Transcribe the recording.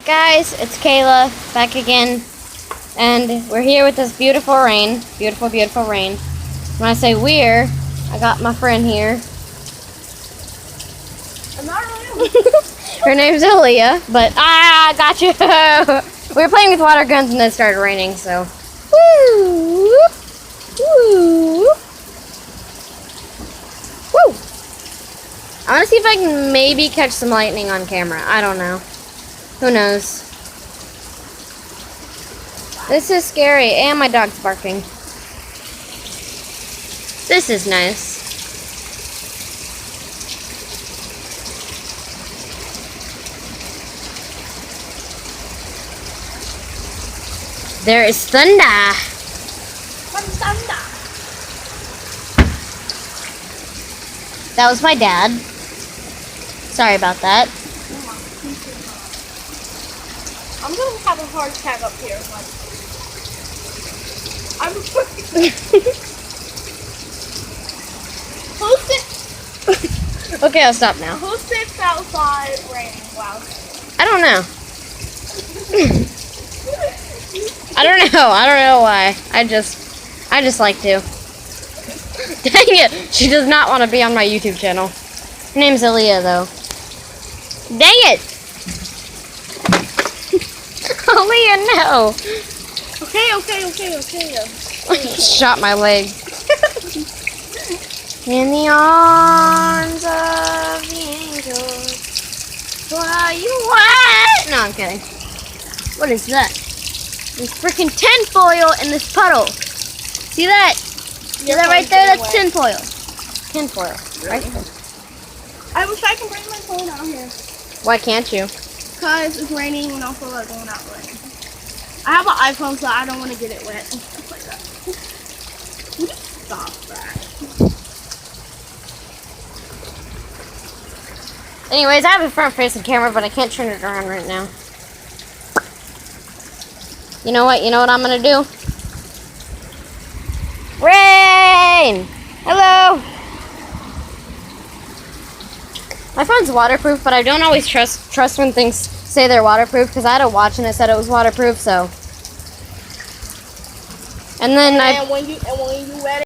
Guys, it's Kayla back again, and we're here with this beautiful rain. Beautiful, beautiful rain. When I say we're, I got my friend here. I'm not really. Her name's Aaliyah, but I got you. We were playing with water guns and then it started raining, so. Woo! Woo! Woo! I want to see if I can maybe catch some lightning on camera. I don't know. Who knows? This is scary, and my dog's barking. This is nice. There is thunder. Thunder. That was my dad. Sorry about that. I'm gonna have a heart attack up here. I'm Who sits? Okay, I'll stop now. Who sits outside raining? Wow. I don't know. I don't know why. I just like to. Dang it! She does not want to be on my YouTube channel. Her name's Aaliyah, though. Dang it! Aaliyah, no! Okay. Shot my leg. In the arms of the angels, fly you what? No, I'm kidding. What is that? There's freaking tinfoil in this puddle. See that? See that right there? That's tinfoil. Tinfoil. Right there. I wish I could bring my phone out here. Why can't you? Because it's raining and also like going out rain. I have an iPhone, so I don't want to get it wet and stuff like that. Would you stop that? Anyways, I have a front-facing camera, but I can't turn it around right now. You know what? You know what I'm gonna do? Rain! Hello! My phone's waterproof, but I don't always trust when things say they're waterproof, because I had a watch and it said it was waterproof, so. And then And when you wet it.